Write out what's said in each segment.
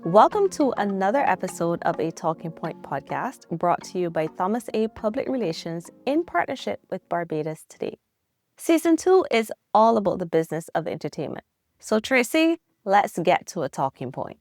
Welcome to another episode of a Talking Point podcast brought to you by Thomas.A. Public Relations in partnership with Barbados Today. Season 2 is all about the business of entertainment. So Tracy, let's get to a talking point.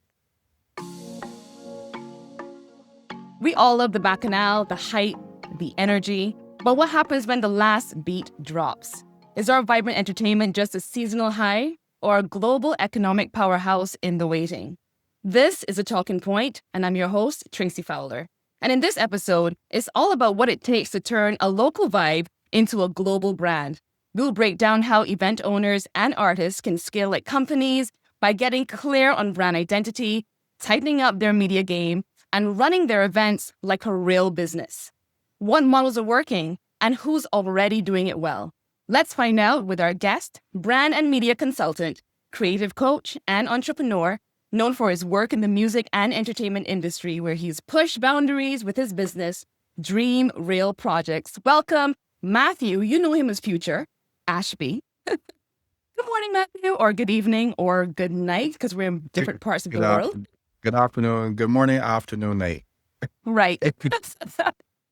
We all love the bacchanal, the hype, the energy. But what happens when the last beat drops? Is our vibrant entertainment just a seasonal high or a global economic powerhouse in the waiting? This is a Talking Point, and I'm your host, Tracy Fowler. And in this episode, it's all about what it takes to turn a local vibe into a global brand. We'll break down how event owners and artists can scale like companies by getting clear on brand identity, tightening up their media game, and running their events like a real business. What models are working and who's already doing it well? Let's find out with our guest, brand and media consultant, creative coach, and entrepreneur, known for his work in the music and entertainment industry, where he's pushed boundaries with his business, Dream Real Projects. Welcome, Matthew. You know him as Fewwture Ashby. Good morning, Matthew, or good evening, or good night, because we're in different parts of the world. Good afternoon, good morning, afternoon, night. Right.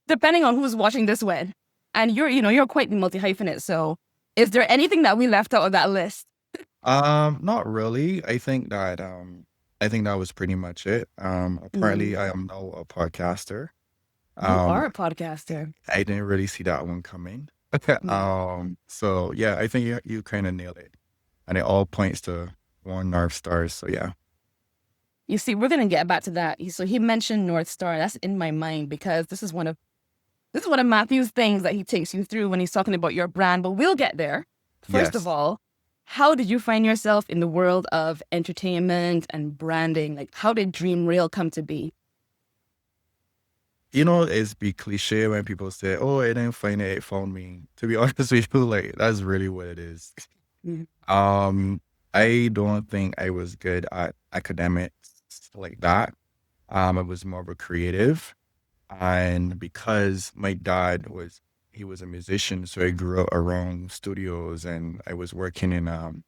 Depending on who's watching this when. And you're quite the multi-hyphenate, so is there anything that we left out of that list? Not really. I think that was pretty much it. Apparently I am now a podcaster. You are a podcaster. I didn't really see that one coming. So yeah, I think you kind of nailed it. And it all points to one North Star, so yeah. You see, we're gonna get back to that. So he mentioned North Star. That's in my mind because this is one of Matthew's things that he takes you through when he's talking about your brand. But we'll get there. First of all, how did you find yourself in the world of entertainment and branding? Like, how did Dream Real come to be? You know, it's be cliche when people say, "Oh, I didn't find it, it found me." To be honest with you, like that's really what it is. I don't think I was good at academics like that. I was more of a creative, and because my dad was a musician, so I grew up around studios, and I was working in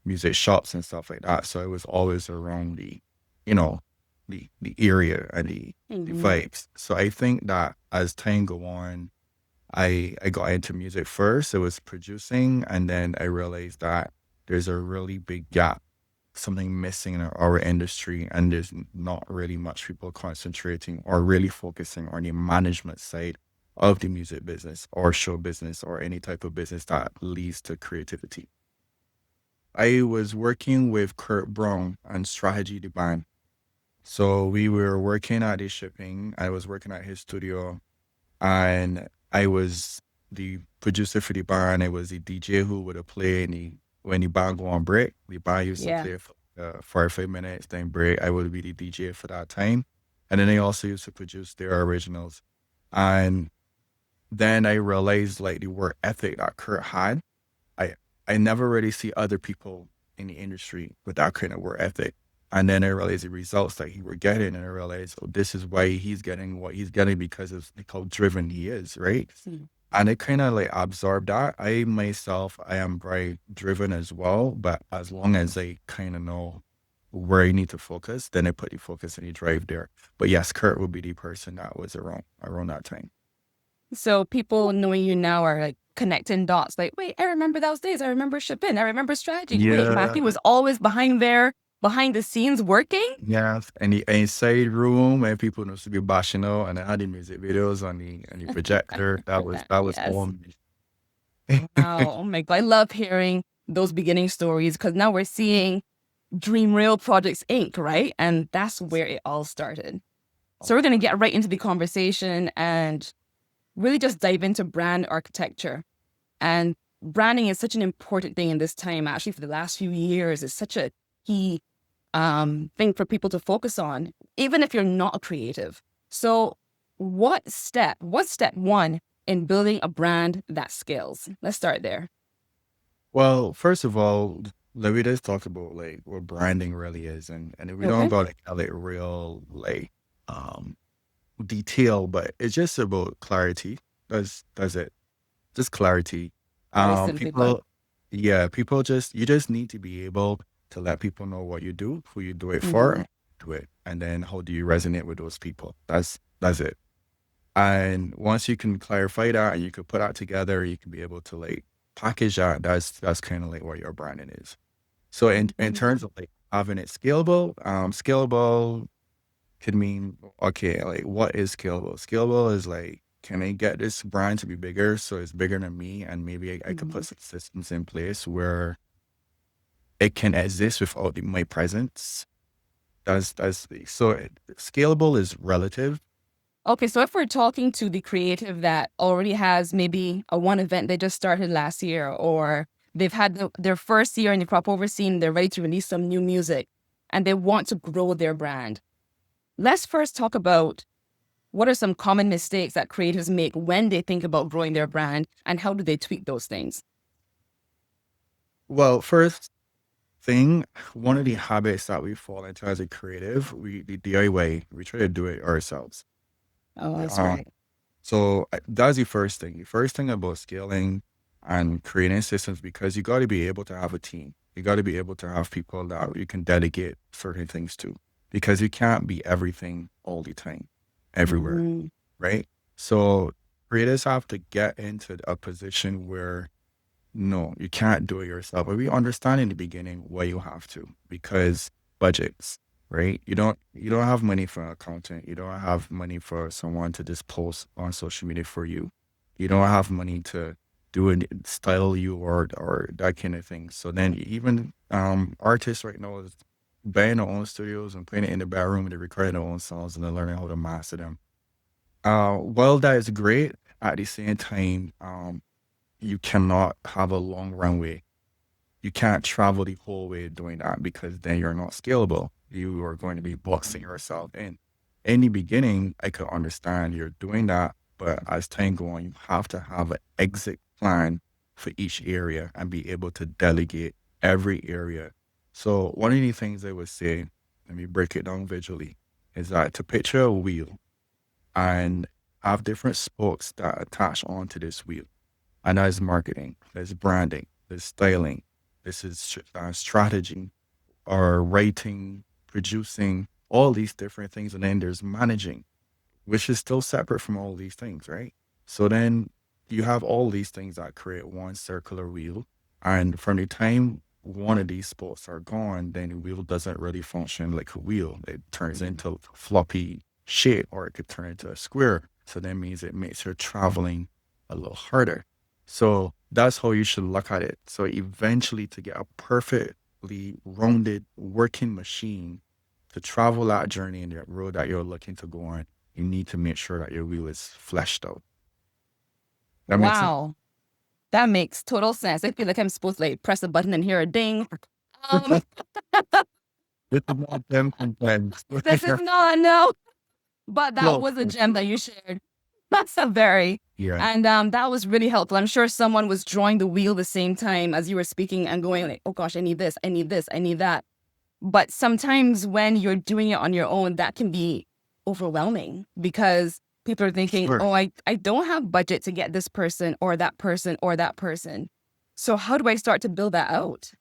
music shops and stuff like that. So I was always around the area and the vibes. So I think that as time go on, I got into music first. It was producing, and then I realized that there's a really big gap, something missing in our industry, and there's not really much people concentrating or really focusing on the management side of the music business or show business or any type of business that leads to creativity. I was working with Kurt Brown and Strategy the band. So we were working at his shipping. I was working at his studio, and I was the producer for the band. I was the DJ who would play when the band go on break. The band used to play for 45 minutes, then break. I would be the DJ for that time. And then I also used to produce their originals. And then I realized like the work ethic that Kurt had. I never really see other people in the industry with that kind of work ethic. And then I realized the results that he were getting, and I realized, this is why he's getting what he's getting, because of how driven he is, right? And I kind of like absorbed that. I myself, I am very driven as well, but as long as I kind of know where I need to focus, then I put the focus and the drive there. But yes, Kurt would be the person that was around that time. So people knowing you now are like connecting dots. Like, wait, I remember those days. I remember shipping. I remember strategy. Yeah. Wait, Matthew was always behind the scenes working? Yes, and the inside room, and people used to be bashing out, and I had the music videos on the projector. That was Yes. all me. Wow, oh my God. I love hearing those beginning stories because now we're seeing Dream Real Projects Inc., right? And that's where it all started. So we're going to get right into the conversation and really just dive into brand architecture. And branding is such an important thing in this time. Actually, for the last few years, it's such a key thing for people to focus on, even if you're not a creative. So what's step one in building a brand that scales? Let's start there. Well, first of all, let me just talk about like what branding really is, and if we don't about like real like detail, but it's just about clarity. That's it. Just clarity. Very simply put. People you just need to be able to let people know what you do, who you do it for, to it, and then how do you resonate with those people? That's it. And once you can clarify that and you can put that together, you can be able to like package that. That's kind of like what your branding is. So in terms of like having it scalable, scalable could mean, okay, like what is scalable? Scalable is like, can I get this brand to be bigger so it's bigger than me, and maybe I could put some systems in place where it can exist without my presence. Scalable is relative. Okay, so if we're talking to the creative that already has maybe a one event they just started last year, or they've had their first year in the crop over scene, they're ready to release some new music, and they want to grow their brand. Let's first talk about what are some common mistakes that creatives make when they think about growing their brand, and how do they tweak those things? Well, first thing, one of the habits that we fall into as a creative, the DIY, we try to do it ourselves. Oh, that's Um, right. So that's the first thing. The first thing about scaling and creating systems, because you got to be able to have a team. You got to be able to have people that you can delegate certain things to, because you can't be everything all the time, everywhere, Mhm. right? So creators have to get into a position where no, you can't do it yourself. But we understand in the beginning why you have to, because budgets, right? You don't have money for an accountant. You don't have money for someone to just post on social media for you. You don't have money to do and style you or that kind of thing. So then even artists right now is buying their own studios and playing it in the bedroom and they record their own songs and they're learning how to master them. While that is great, at the same time, you cannot have a long runway. You can't travel the whole way doing that, because then you're not scalable. You are going to be boxing yourself in. In the beginning, I could understand you're doing that, but as time goes on, you have to have an exit plan for each area and be able to delegate every area. So one of the things I would say, let me break it down visually, is that to picture a wheel and have different spokes that attach onto this wheel. And that is marketing, there's branding, there's styling, this is strategy, or writing, producing, all these different things. And then there's managing, which is still separate from all these things, right? So then you have all these things that create one circular wheel. And from the time one of these spots are gone, then the wheel doesn't really function like a wheel. It turns into a floppy shape, or it could turn into a square. So that means it makes your traveling a little harder. So that's how you should look at it. So eventually, to get a perfectly rounded working machine to travel that journey in the road that you're looking to go on, you need to make sure that your wheel is fleshed out. That makes sense? Wow, that makes total sense. I feel like I'm supposed to like press a button and hear a ding. Um, This is not them complaints. this is not, no, but that Close. was a gem that you shared. That's a very, Yeah. and that was really helpful. I'm sure someone was drawing the wheel the same time as you were speaking and going like, oh gosh, I need this, I need this, I need that. But sometimes when you're doing it on your own, that can be overwhelming, because people are thinking, Sure. oh, I don't have budget to get this person or that person or that person. So how do I start to build that out?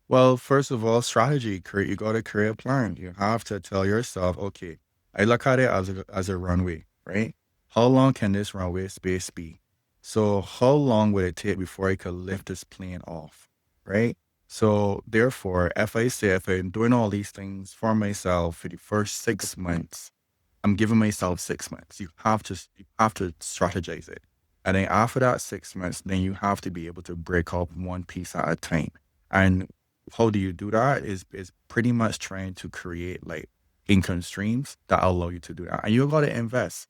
Well, first of all, strategy. You got to create a plan. You have to tell yourself, okay, I look at it as a runway, right? How long can this runway space be? So how long would it take before I could lift this plane off, right? So therefore, if I'm doing all these things for myself for the first 6 months, I'm giving myself 6 months. You have to strategize it. And then after that 6 months, then you have to be able to break up one piece at a time. And how do you do that is pretty much trying to create like income streams that allow you to do that. And you gotta invest.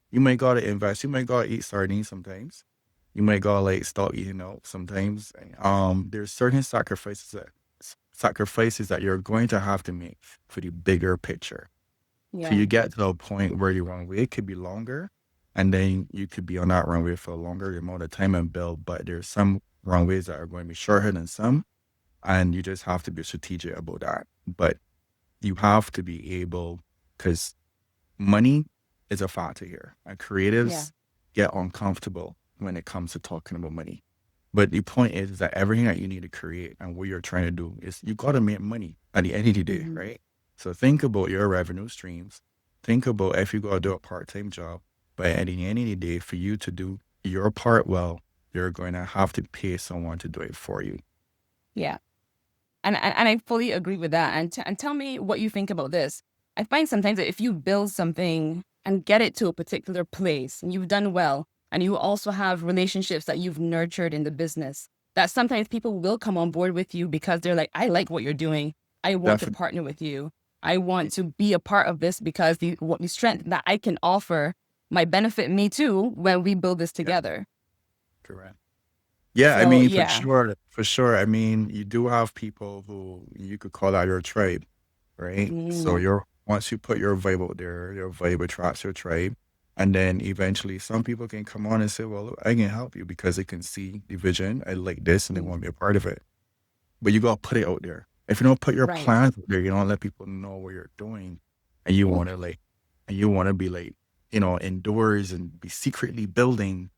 You might gotta invest. You might gotta eat sardines sometimes. You might gotta like stop eating out sometimes. There's certain sacrifices that you're going to have to make for the bigger picture. So Yeah. you get to a point where the runway could be longer, and then you could be on that runway for a longer amount of time and build. But there's some runways that are going to be shorter than some, and you just have to be strategic about that. But you have to be able, because money is a factor here, and Yeah. creatives get uncomfortable when it comes to talking about money. But the point is that everything that you need to create and what you're trying to do is you got to make money at the end of the day, Mhm. right? So think about your revenue streams. Think about if you go to do a part-time job, but at the end of the day, for you to do your part well, you're going to have to pay someone to do it for you. Yeah. And I fully agree with that. And tell me what you think about this. I find sometimes that if you build something and get it to a particular place and you've done well, and you also have relationships that you've nurtured in the business, that sometimes people will come on board with you because they're like, I like what you're doing. I want to Definitely. partner with you. I want to be a part of this because the strength that I can offer might benefit me too when we build this together. Correct. Yeah, I So mean, yeah. for sure. I mean, you do have people who you could call out your tribe, right? So Mm, once you put your vibe out there, your vibe attracts your tribe. And then eventually some people can come on and say, well, look, I can help you because they can see the vision. I like this and they want to be a part of it. But you got to put it out there. If you don't put your right. plans out there, you don't let people know what you're doing, and you Ooh, want to be like, indoors and be secretly building,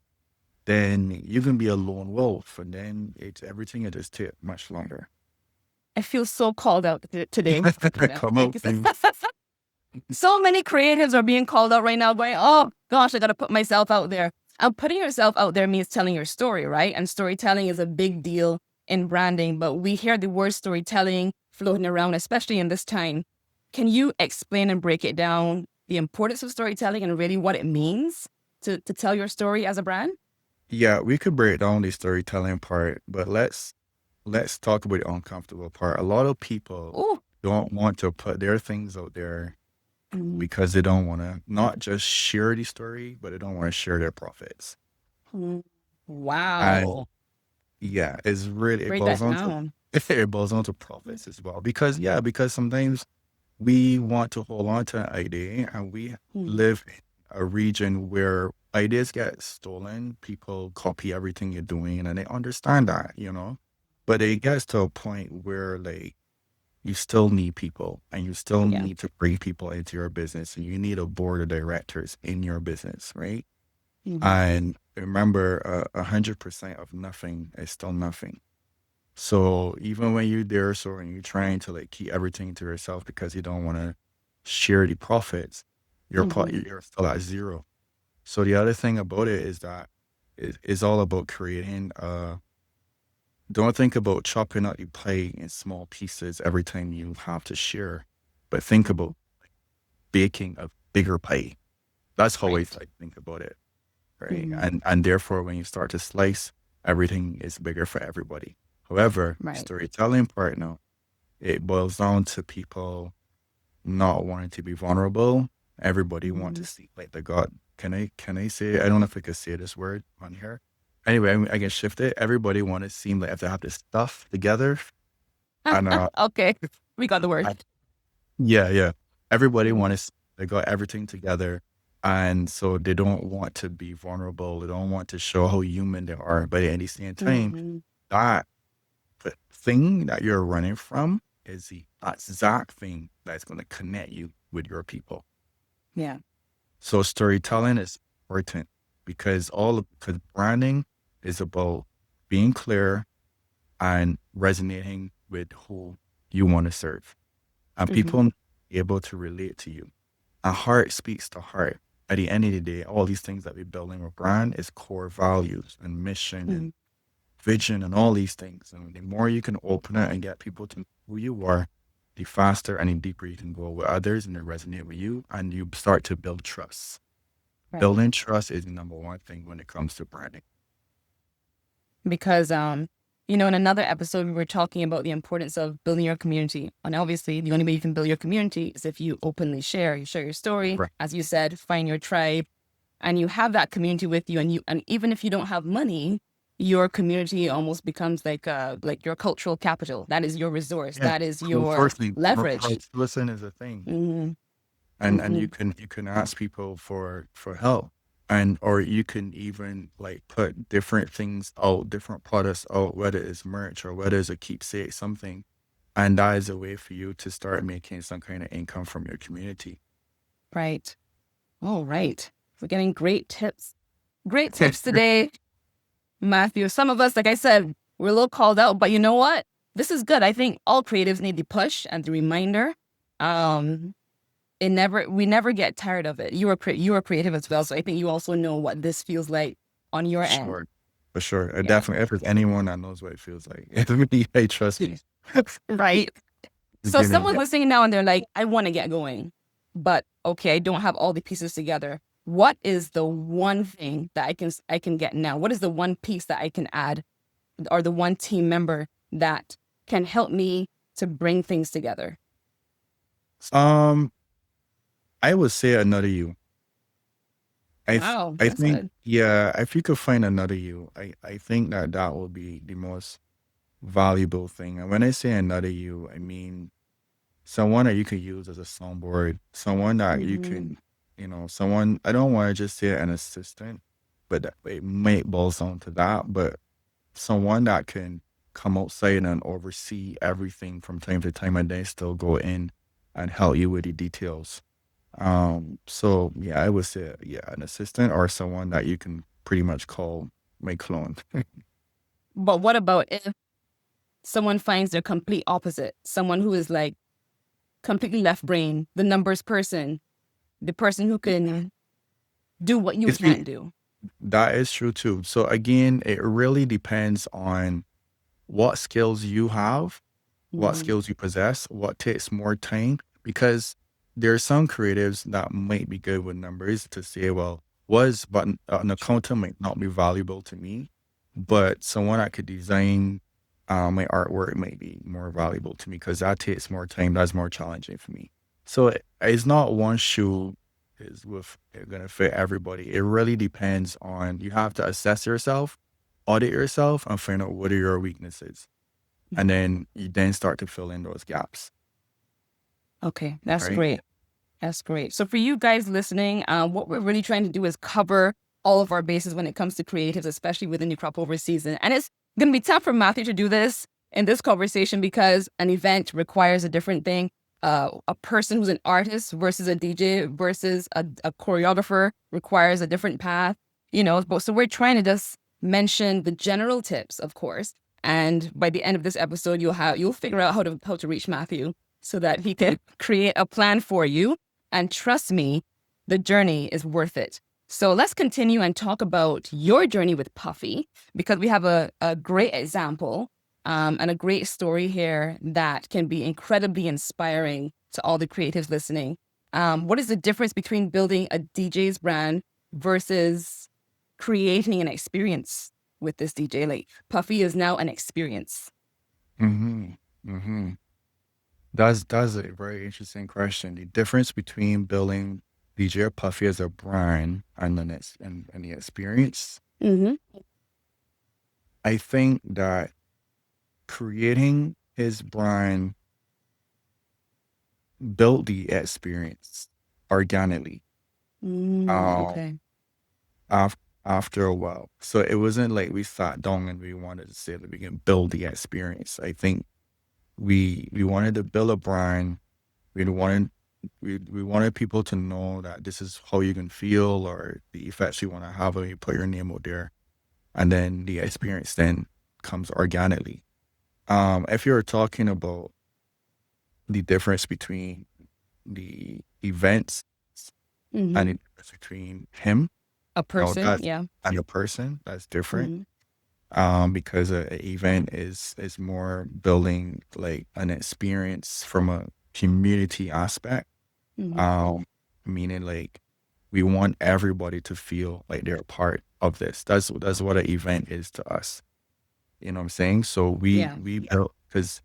then you can be a lone wolf, and then everything will just take much longer. I feel so called out today. Come Thank out you. and So many creatives are being called out right now going, oh gosh, I got to put myself out there. And putting yourself out there means telling your story, right? And storytelling is a big deal in branding, but we hear the word storytelling floating around, especially in this time. Can you explain and break it down, the importance of storytelling and really what it means to tell your story as a brand? yeah, we could break down the storytelling part, but let's talk about the uncomfortable part. A lot of people Oh, don't want to put their things out there mm, because they don't want to not just share the story, but they don't want to share their profits. mm. And Wow. yeah, it Break boils that on to down. it boils on to profits as well. Because sometimes we want to hold on to an idea, and we Mm, live in a region where ideas get stolen. People copy everything you're doing, and they understand that. But it gets to a point where like you still need people, and you still yeah. need to bring people into your business, and you need a board of directors in your business, right? Mhm. And remember, 100% of nothing is still nothing. So even when you're there, so and you're trying to like keep everything to yourself because you don't want to share the profits, Mhm. you're still at zero. So the other thing about it is that it's all about creating. Don't think about chopping up your pie in small pieces every time you have to share, but think about baking a bigger pie. That's how Right. I think about it, right? Mhm. And therefore, when you start to slice, everything is bigger for everybody. However, Right. storytelling part now, it boils down to people not wanting to be vulnerable. Everybody want to Mhm. see like the God. Can I say? I don't know if I could say this word on here. Anyway, I can shift it. Everybody want to seem like if they have this stuff together, and Okay. We got the word. I, yeah, yeah. Everybody Mhm. want to they got everything together, and so they don't want to be vulnerable. They don't want to show how human they are. But at the same time, Mhm. that the thing that you're running from is the exact thing that's going to connect you with your people. Yeah. So storytelling is important because branding is about being clear and resonating with who you want to serve. And Mhm. people able to relate to you. A heart speaks to heart. At the end of the day, all these things that we're building a brand is core values and mission and Mhm. vision and all these things. And the more you can open it and get people to know who you are, the faster and the deeper you can go with others and they resonate with you and you start to build trust. Right. Building trust is the number one thing when it comes to branding. Because in another episode we were talking about the importance of building your community. And obviously the only way you can build your community is if you openly share. You share your story, Right. as you said, find your tribe, and you have that community with you. And even if you don't have money, your community almost becomes like your cultural capital. That is your resource. Yeah. That is Well, your firstly, leverage. listen is a thing. Mhm. And Mhm. you can ask people for help. And or you can even like put different things out, different products out, whether it's merch or whether it's a keepsake, something. And that is a way for you to start making some kind of income from your community. Right. All right. We're getting great tips. Great tips today, Matthew. Some of us, like I said, we're a little called out, but you know what? This is good. I think all creatives need the push and the reminder. we never get tired of it. You are creative as well, so I think you also know what this feels like on your end. Sure. For sure. Yeah. Definitely, if there's anyone that knows what it feels like, it's me. Hey, trust me. Right. So Beginning, someone's listening now and they're like, I want to get going, but okay, I don't have all the pieces together. What is the one thing that I can get now? What is the one piece that I can add, or the one team member that can help me to bring things together? I would say another you. Wow, I that's think, good. yeah, if you could find another you, I think that that would be the most valuable thing. And when I say another you, I mean someone that you can use as a soundboard, someone that you Mm-hmm. can, someone, I don't want to just say an assistant, but it might boil down to that, but someone that can come outside and oversee everything from time to time and then still go in and help you with the details. So yeah, I would say, yeah, an assistant or someone that you can pretty much call my clone. But what about if someone finds their complete opposite? Someone who is like completely left brain, the numbers person, the person who can do what you It's be, can't do. that is true too. So again, it really depends on what skills you have, what Mm-hmm. skills you possess, what takes more time, because there are some creatives that might be good with numbers to say, well, but an accountant might not be valuable to me, but someone that could design my artwork might be more valuable to me because that takes more time. That's more challenging for me. So it's not one shoe is gonna fit everybody. It really depends on, you have to assess yourself, audit yourself, and find out what are your weaknesses, and then you then start to fill in those gaps. Okay, that's Right? great. That's great. So for you guys listening, what we're really trying to do is cover all of our bases when it comes to creatives, especially within the crop over season. And it's going to be tough for Matthew to do this in this conversation because an event requires a different thing. A person who's an artist versus a DJ versus a choreographer requires a different path, so we're trying to just mention the general tips, of course. And by the end of this episode, you'll figure out how to reach Matthew so that he can create a plan for you. And trust me, the journey is worth it. So let's continue and talk about your journey with Puffy, because we have a great example and a great story here that can be incredibly inspiring to all the creatives listening. What is the difference between building a DJ's brand versus creating an experience with this DJ? Like, Puffy is now an experience. Mm-hmm. Mm-hmm. That's a very interesting question. The difference between building DJ Puffy as a brand and the experience. Mm-hmm. I think that creating his brand built the experience organically. Um, Okay. after a while. So it wasn't like we sat down and we wanted to say that we can build the experience. I think we wanted to build a brand. We wanted we wanted people to know that this is how you can feel or the effects you want to have when you put your name out there. And then the experience then comes organically. If you're talking about the difference between the events and Mm-hmm. the difference between him, A person, that's yeah. and a person, that's different. Mm-hmm. Because a event is more building like an experience from a community aspect. Mm-hmm. Um, Meaning like we want everybody to feel like they're a part of this. That's what an event is to us. You know what I'm saying? So Yeah. we build, because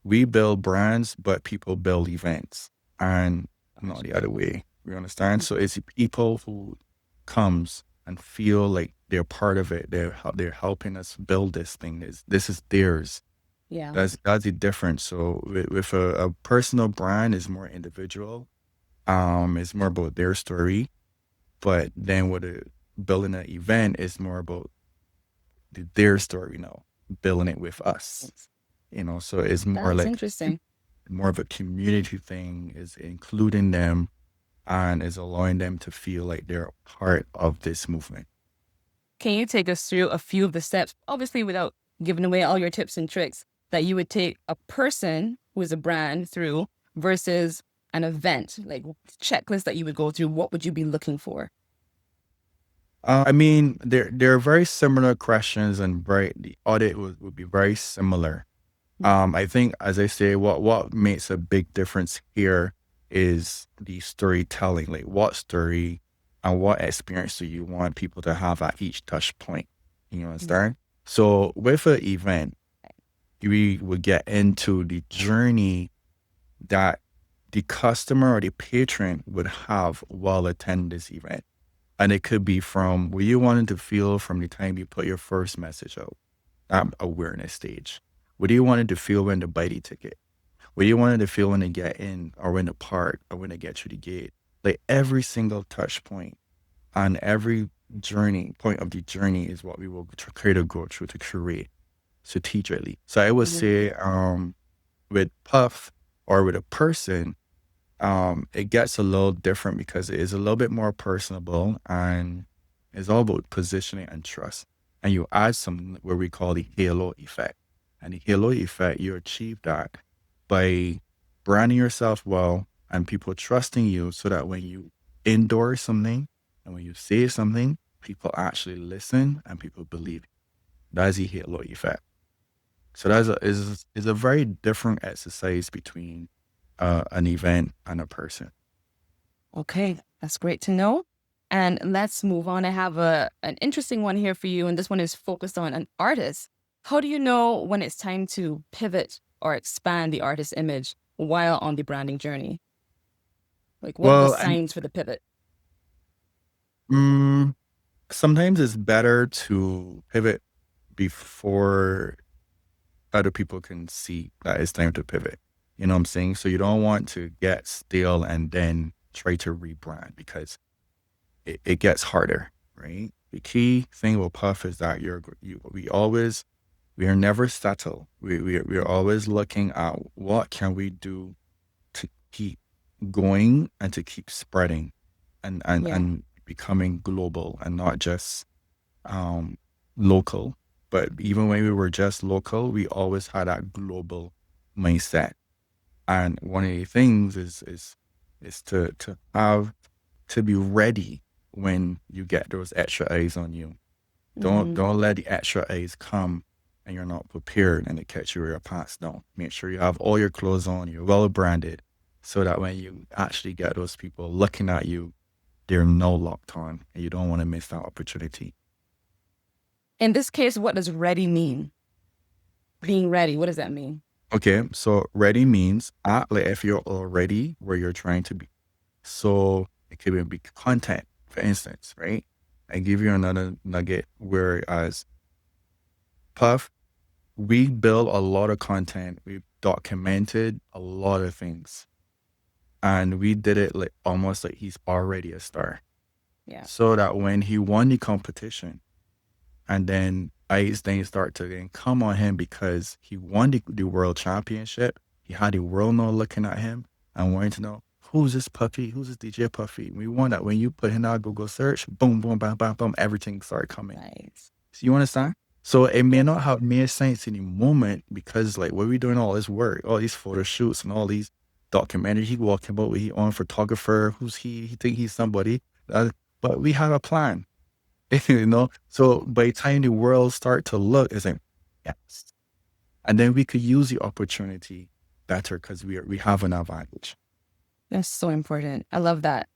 we build brands, but people build events, and not the other way. You understand? So it's people who comes and feel like they're part of it. They're helping us build this thing. This is theirs. Yeah. That's the difference. So with a personal brand is more individual. It's more about their story. But then with building an event is more about their story now, building it with us. So it's more That's like interesting. more of a community thing, is including them and is allowing them to feel like they're part of this movement. Can you take us through a few of the steps, obviously without giving away all your tips and tricks, that you would take a person who is a brand through versus an event, like checklist that you would go through, what would you be looking for? I mean, they're very similar questions, and the audit would be very similar. I think, as I say, what makes a big difference here is the storytelling. Like, what story and what experience do you want people to have at each touch point? You understand? So with an event, we would get into the journey that the customer or the patron would have while attending this event. And it could be from what you wanted to feel from the time you put your first message out, that awareness stage. What do you want to feel when they buy the ticket? What do you want to feel when they get in, or when they park, or when they get through the gate? Like, every single touch point and every point of the journey is what we will try to go through to curate strategically. So I would say with Puff or with a person, it gets a little different because it is a little bit more personable, and it's all about positioning and trust. And you add something where we call the halo effect. And the halo effect, you achieve that by branding yourself well and people trusting you, so that when you endorse something and when you say something, people actually listen and people believe. That's the halo effect. So is a very different exercise between an event and a person. Okay, that's great to know. And let's move on. I have an interesting one here for you, and this one is focused on an artist. How do you know when it's time to pivot or expand the artist image while on the branding journey? Like, what are the Well, and signs for the pivot? mm, sometimes it's better to pivot before other people can see that it's time to pivot. You know what I'm saying? So you don't want to get stale and then try to rebrand, because it gets harder, right? The key thing about Puff is that we are never settled. We are always looking at what can we do to keep going and to keep spreading Yeah. and becoming global, and not just local. But even when we were just local, we always had that global mindset. And one of the things is to be ready when you get those extra eyes on you. Don't let the extra eyes come and you're not prepared and it catch you where your pants down. Make sure you have all your clothes on, you're well branded, so that when you actually get those people looking at you, they're no locked on, and you don't want to miss that opportunity. In this case, what does ready mean? Being ready, what does that mean? Okay, so ready means like if you're already where you're trying to be. So it could be content, for instance, right? I give you another nugget, whereas Puff, we build a lot of content. We've documented a lot of things. And we did it like almost like he's already a star. Yeah. So that when he won the competition, and then Ice then start to then come on him because he won the world championship. He had the world now looking at him and wanting to know, who's this Puffy? Who's this DJ Puffy? We want that when you put in our Google search, boom, boom, bam, bam, boom, everything started coming. Nice. So you understand? So it may not have made sense in the moment, because like, what we doing all this work, all these photo shoots and all these documentaries he walking about, he on photographer, who's he think he's somebody. But we have a plan. You know, so by the time the world start to look, it's like, yes, and then we could use the opportunity better because we have an advantage. That's so important. I love that.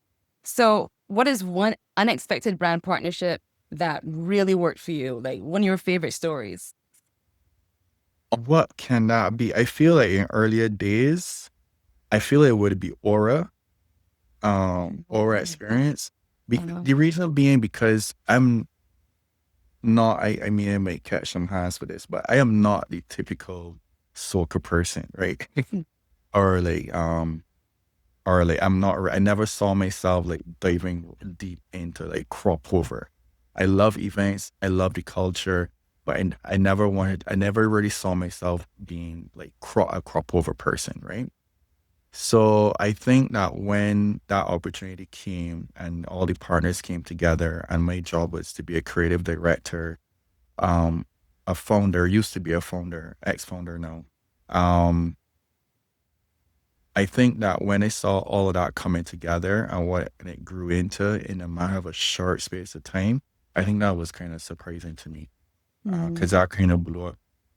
So, what is one unexpected brand partnership that really worked for you? Like, one of your favorite stories? What can that be? I feel like in earlier days, I feel it would be Aura experience. The reason being because I'm not, I mean, I might catch some hands for this, but I am not the typical soca person, right? or like I'm not, I never saw myself like diving deep into like crop over. I love events, I love the culture, but I never really saw myself being like a crop over person, right? So I think that when that opportunity came and all the partners came together, and my job was to be a creative director, a founder, used to be a founder, ex-founder now. I think that when I saw all of that coming together and what it grew into in a matter of a short space of time, I think that was kind of surprising to me because that kind of blew up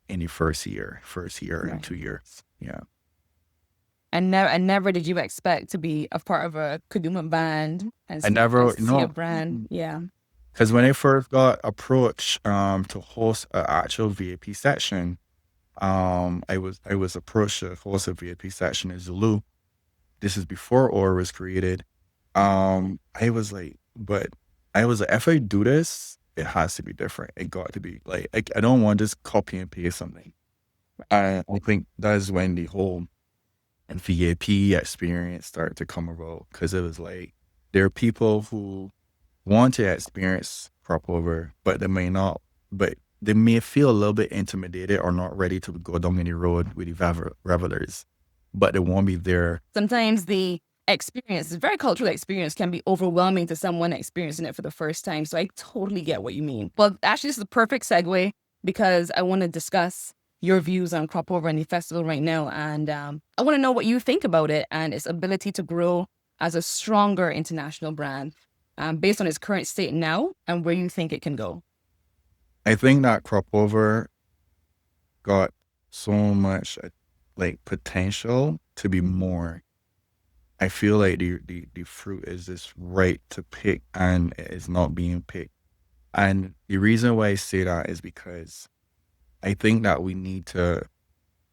in the first year and Right. 2 years. Yeah. And never did you expect to be a part of a Kaduma band and I never, see a no, brand. Yeah. because when I first got approached to host an actual VIP section, I was approached to host a VIP section in Zulu. This is before Aura was created. I was like, but I was like, if I do this, it has to be different. It got to be like, I don't want to just copy and paste something. I think that's when the whole VIP experience started to come about because it was like, there are people who want to experience crop over, but they may not, but they may feel a little bit intimidated or not ready to go down any road with the revelers, but they won't be there. Sometimes the experience, the very cultural experience, can be overwhelming to someone experiencing it for the first time. So I totally get what you mean. Well, actually, this is a perfect segue because I want to discuss your views on Crop Over and the festival right now. And I want to know what you think about it and its ability to grow as a stronger international brand based on its current state now and where you think it can go. I think that crop over got so much like potential to be more. I feel like the fruit is just right to pick and it is not being picked. And the reason why I say that is because I think that we need to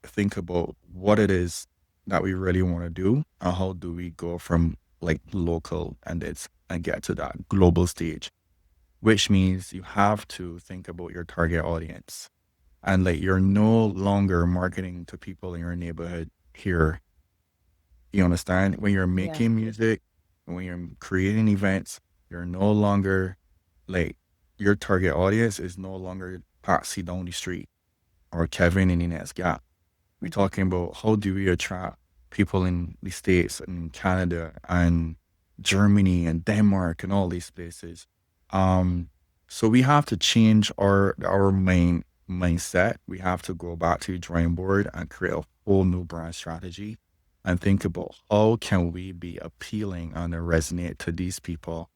think about what it is that we really want to do and how do we go from like local and get to that global stage, which means you have to think about your target audience. And like you're no longer marketing to people in your neighborhood here. You understand? When you're Yeah. making music, when you're creating events, you're no longer like your target audience is no longer Patsy down the street or Kevin in the next gap. We're talking about how do we attract people in the States and Canada and Germany and Denmark and all these places. So we have to change our main mindset. We have to go back to the drawing board and create a whole new brand strategy and think about how can we be appealing and resonate to these people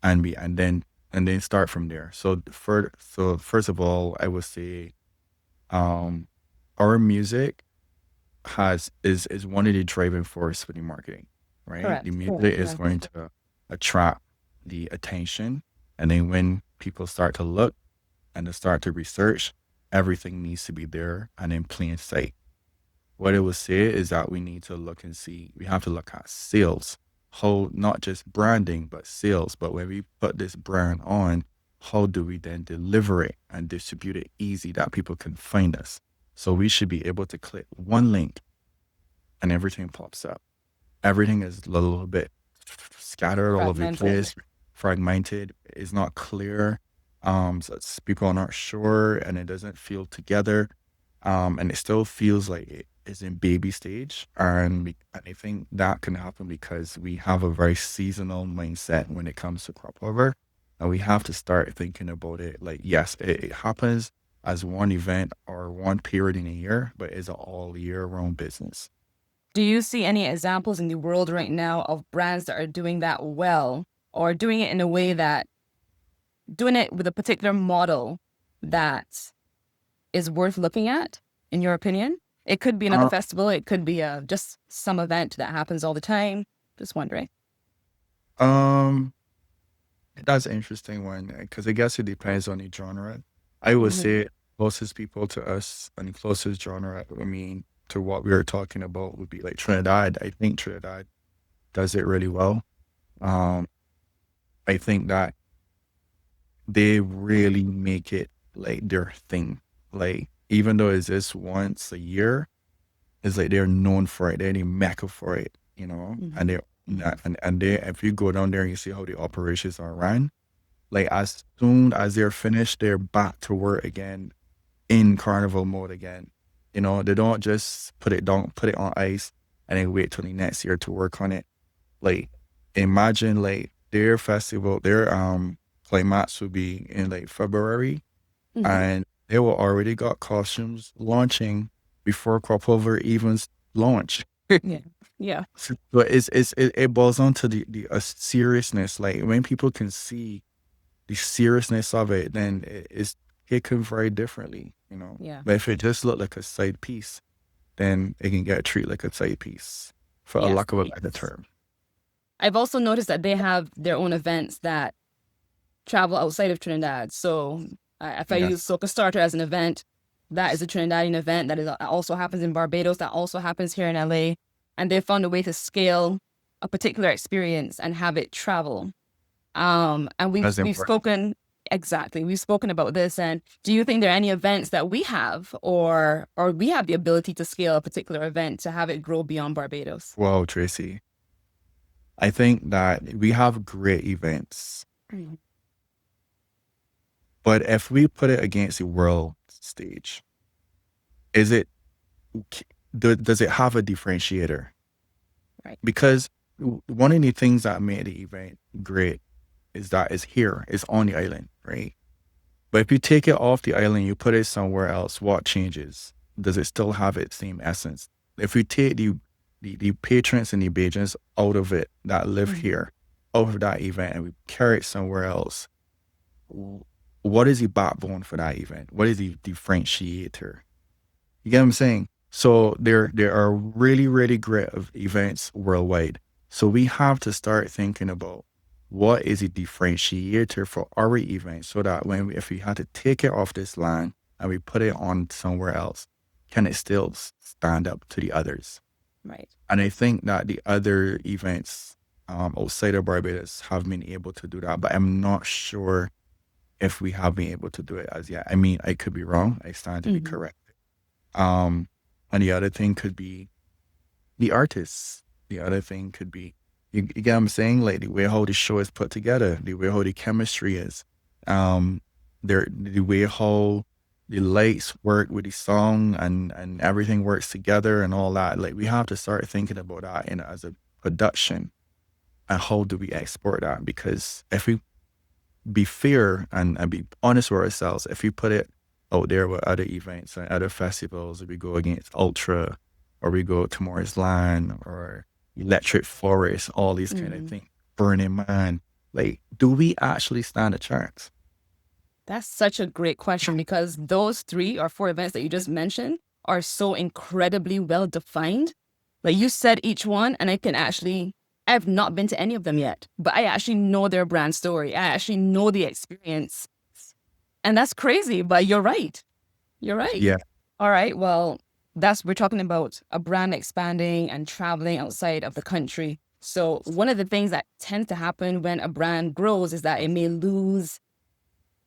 and then start from there. So first of all, I would say um our music is one of the driving force for the marketing, right? The Correct. music is going to attract the attention, and then when people start to look and they start to research, everything needs to be there and in plain sight. What I would say is that we need to look and see, we have to look at sales, how not just branding, but sales. But when we put this brand on, how do we then deliver it and distribute it easy that people can find us? So we should be able to click one link and everything pops up. Everything is a little bit scattered all over the Fragmented. place, fragmented. It's not clear. So people are not sure, and it doesn't feel together. And it still feels like it is in baby stage. And I think that can happen because we have a very seasonal mindset when it comes to crop over. And we have to start thinking about it like, yes, it happens as one event or one period in a year, but it's an all year round business. Do you see any examples in the world right now of brands that are doing that well or doing it in a way that doing it with a particular model that is worth looking at, in your opinion? It could be another Uh, festival. It could be just some event that happens all the time. Just wondering. um, that's an interesting one because I guess it depends on the genre. I would Mhm. say closest people to us and the closest genre, I mean, to what we were talking about would be like Trinidad. I think Trinidad does it really well. Um, I think that they really make it like their thing. Like, even though it's just once a year, it's like they're known for it. They're the mecca for it, you know? And they're and they if you go down there and you see how the operations are run, like as soon as they're finished, they're back to work again in carnival mode again. You know, they don't just put it on ice and then wait till the next year to work on it. Like imagine like their festival, their climax will be in like February Mhm. and they will already got costumes launching before Crop Over even launch. Yeah. Yeah. So it boils down to the seriousness. Like when people can see the seriousness of it, then it can vary differently, you know. Yeah. But if it just look like a side piece, then it can get treated like a side piece, for a Yes. lack of a better term. I've also noticed that they have their own events that travel outside of Trinidad. So if I Yeah. use Soca Starter as an event, that is a Trinidadian event that also happens in Barbados, that also happens here in LA. And they found a way to scale a particular experience and have it travel. And That's we've important. spoken about this. And do you think there are any events that we have or we have the ability to scale a particular event to have it grow beyond Barbados? Wow, Tracy. I think that we have great events, but if we put it against the world stage, does it have a differentiator? Right. Because one of the things that made the event great is that it's on the island, right? But if you take it off the island, you put it somewhere else, what changes? Does it still have its same essence? If we take the patrons and the Bajans out of it that live here, out of that event, and we carry it somewhere else, what is the backbone for that event? What is the differentiator? You get what I'm saying? So there are really, really great events worldwide. So we have to start thinking about what is a differentiator for our event, so that if we had to take it off this land and we put it on somewhere else, can it still stand up to the others? Right. And I think that the other events outside of Barbados have been able to do that, but I'm not sure if we have been able to do it as yet. I mean, I could be wrong. I stand to be correct. And the other thing could be the artists. The other thing could be, you get what I'm saying? Like the way how the show is put together, the way how the chemistry is, the way how the lights work with the song and everything works together and all that. Like we have to start thinking about that as a production, and how do we export that? Because if we be fair and be honest with ourselves, if we put it out there with other events and other festivals, if we go against Ultra, or we go to Morris Land or Electric Forest, all these kind of things, Burning Man, like, do we actually stand a chance? That's such a great question, because those 3 or 4 events that you just mentioned are so incredibly well defined. Like you said each one, and I've not been to any of them yet, but I actually know their brand story. I actually know the experience. And that's crazy, but you're right. You're right. Yeah. All right. Well, we're talking about a brand expanding and traveling outside of the country. So one of the things that tends to happen when a brand grows is that it may lose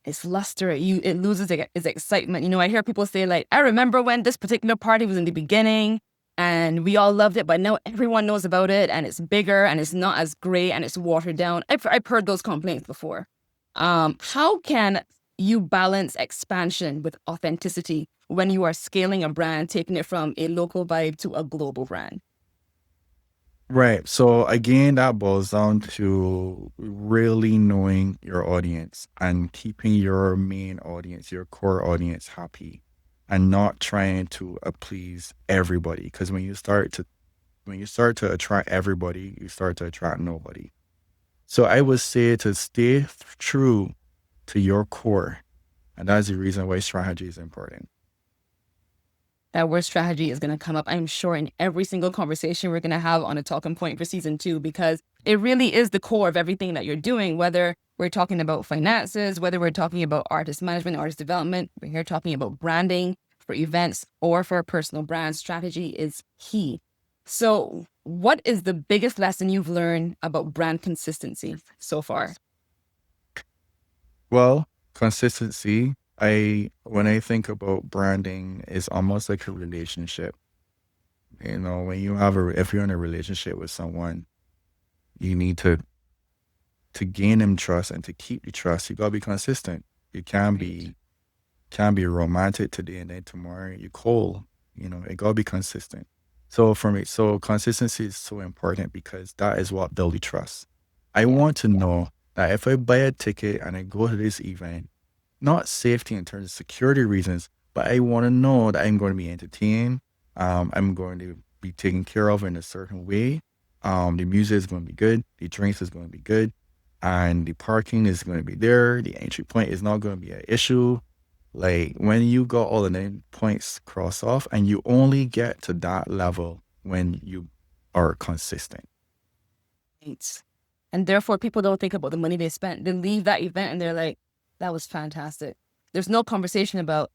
its luster. It loses its excitement. You know, I hear people say, like, I remember when this particular party was in the beginning and we all loved it, but now everyone knows about it and it's bigger and it's not as great and it's watered down. I've heard those complaints before. How can you balance expansion with authenticity when you are scaling a brand, taking it from a local vibe to a global brand? Right. So again, that boils down to really knowing your audience and keeping your main audience, your core audience, happy, and not trying to please everybody. Because when you start to attract everybody, you start to attract nobody. So I would say to stay true to your core, and that's the reason why strategy is important. That word strategy is going to come up, I'm sure, in every single conversation we're going to have on A Talking Point for season 2, because it really is the core of everything that you're doing, whether we're talking about finances, whether we're talking about artist management, artist development, we're here talking about branding for events or for a personal brand. Strategy is key. So what is the biggest lesson you've learned about brand consistency so far? Well, consistency. When I think about branding, it's almost like a relationship. You know, when if you're in a relationship with someone, you need to gain them trust, and to keep the trust, you gotta be consistent. You can't be romantic today and then tomorrow you're cold. You know, it gotta be consistent. So for me, consistency is so important, because that is what builds the trust. I want to know that if I buy a ticket and I go to this event, not safety in terms of security reasons, but I want to know that I'm going to be entertained. I'm going to be taken care of in a certain way. The music is going to be good. The drinks is going to be good. And the parking is going to be there. The entry point is not going to be an issue. Like when you got all the 9 points crossed off, and you only get to that level when you are consistent. Right. And therefore, people don't think about the money they spent. They leave that event and they're like, that was fantastic. There's no conversation about,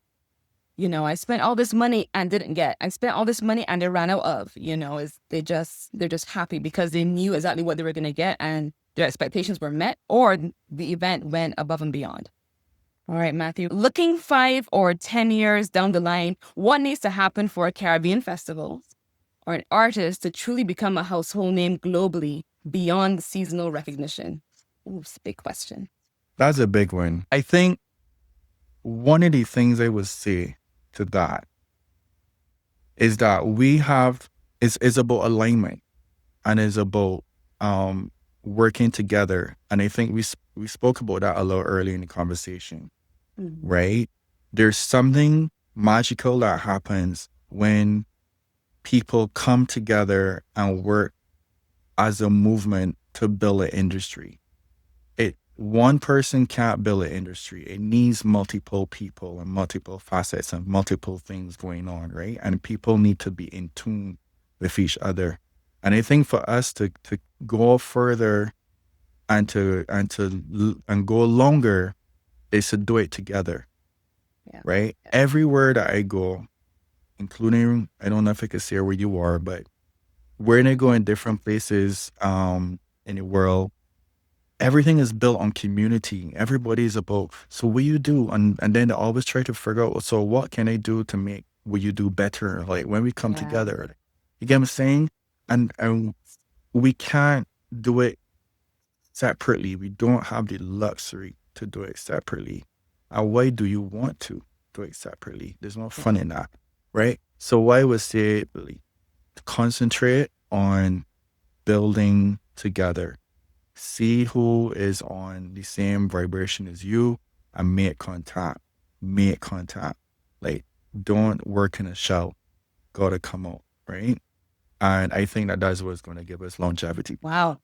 I spent all this money and didn't get. I spent all this money and they ran out of, they're just happy because they knew exactly what they were going to get and their expectations were met, or the event went above and beyond. All right, Matthew, looking 5 or 10 years down the line, what needs to happen for a Caribbean festival or an artist to truly become a household name globally beyond seasonal recognition? Ooh, it's a big question. That's a big one. I think one of the things I would say to that is that it's about alignment, and it's about working together. And I think we spoke about that a little earlier in the conversation, right? There's something magical that happens when people come together and work as a movement to build an industry. One person can't build an industry. It needs multiple people and multiple facets and multiple things going on, right? And people need to be in tune with each other. And I think for us to go further and go longer is to do it together, right? Everywhere that I go, including, I don't know if I could say where you are, but when I go in different places in the world, everything is built on community. Everybody's about, so what you do? And then they always try to figure out, so what can I do to make what you do better? Like when we come together, you get what I'm saying? And we can't do it separately. We don't have the luxury to do it separately. And why do you want to do it separately? There's no fun in that, right? So what I would say, really, concentrate on building together. See who is on the same vibration as you and make contact. Make contact. Like, don't work in a shell. Gotta come out, right? And I think that's what's going to give us longevity. Wow.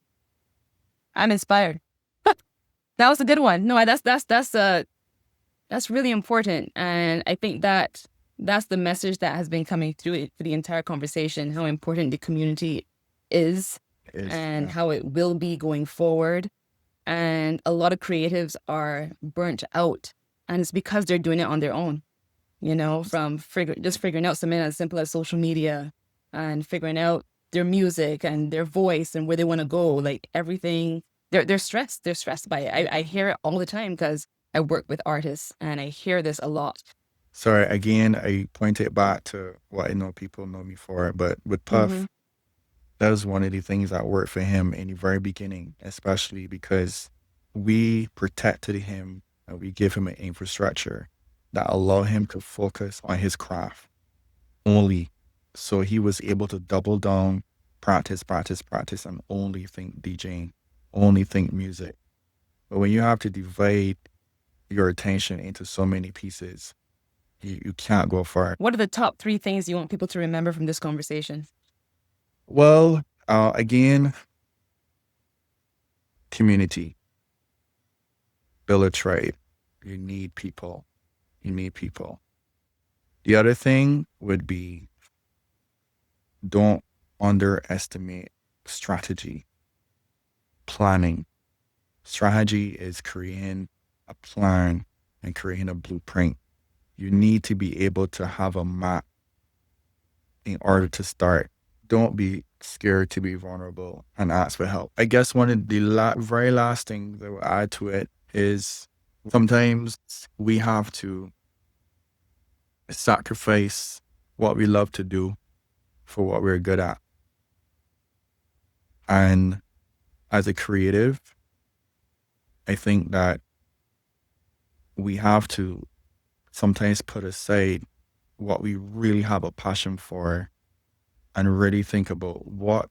I'm inspired. That was a good one. No, that's really important. And I think that's the message that has been coming through it for the entire conversation, how important the community is. And how it will be going forward. And a lot of creatives are burnt out, and it's because they're doing it on their own, from figuring out something as simple as social media and figuring out their music and their voice and where they want to go. Like everything, they're stressed. They're stressed by it. I hear it all the time because I work with artists and I hear this a lot. Sorry, again, I point it back to what I know people know me for, but with Puff, that was one of the things that worked for him in the very beginning, especially because we protected him and we give him an infrastructure that allowed him to focus on his craft only. So he was able to double down, practice, and only think DJing, only think music. But when you have to divide your attention into so many pieces, you can't go far. What are the top 3 things you want people to remember from this conversation? Well, again, community. Build a tribe. You need people. The other thing would be, don't underestimate strategy. Planning. Strategy is creating a plan and creating a blueprint. You need to be able to have a map in order to start. Don't be scared to be vulnerable and ask for help. I guess one of the very last things that will add to it is sometimes we have to sacrifice what we love to do for what we're good at. And as a creative, I think that we have to sometimes put aside what we really have a passion for and really think about what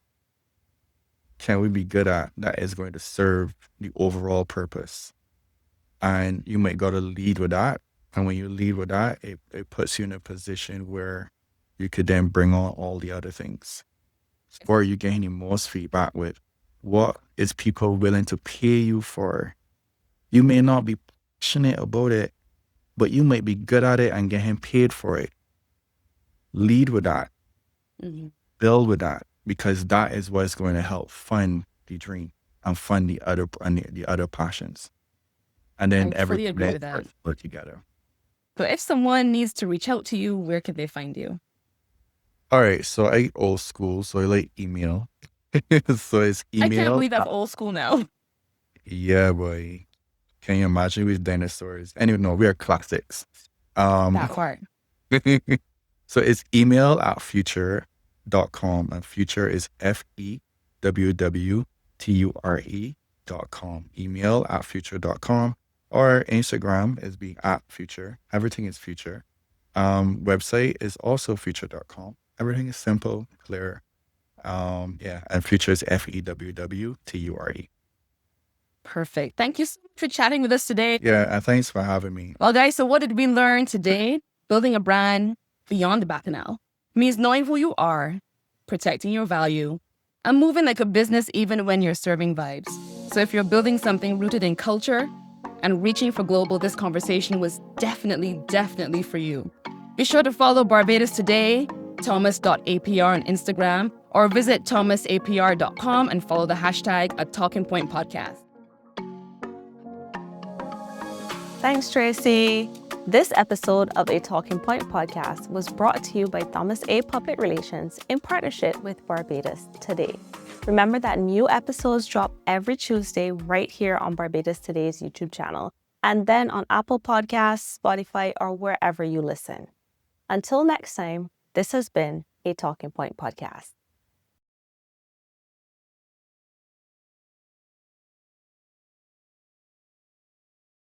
can we be good at that is going to serve the overall purpose. And you might got to lead with that. And when you lead with that, it puts you in a position where you could then bring on all the other things. Or you getting most feedback with what is people willing to pay you for. You may not be passionate about it, but you might be good at it and getting paid for it. Lead with that. Mhm. Build with that, because that is what's going to help fund the dream and fund the other passions. And then I fully agree everything with that. starts to work together. So if someone needs to reach out to you, where can they find you? All right, so I old school, so I like email. So it's I can't email. believe I'm old school now. Yeah, boy. Can you imagine with dinosaurs? Anyway, no, we are classics. That part. So it's email at fewwture.com, and Fewwture is FEWWTURE.com. Email at fewwture.com, or Instagram is being at Fewwture. Everything is Fewwture. Website is also fewwture.com. Everything is simple, clear. Yeah, and Fewwture is FEWWTURE. Perfect. Thank you so much for chatting with us today. Yeah, and thanks for having me. Well, guys, so what did we learn today? Building a brand beyond the bacchanal means knowing who you are, protecting your value, and moving like a business even when you're serving vibes. So if you're building something rooted in culture and reaching for global, this conversation was definitely for you. Be sure to follow Barbados Today, Thomas.APR on Instagram, or visit Thomas.APR.com and follow the hashtag @TalkingPointPodcast. Thanks, Tracy. This episode of A Talking Point podcast was brought to you by Thomas.A Public Relations in partnership with Barbados Today. Remember that new episodes drop every Tuesday right here on Barbados Today's YouTube channel, and then on Apple Podcasts, Spotify, or wherever you listen. Until next time, this has been A Talking Point podcast.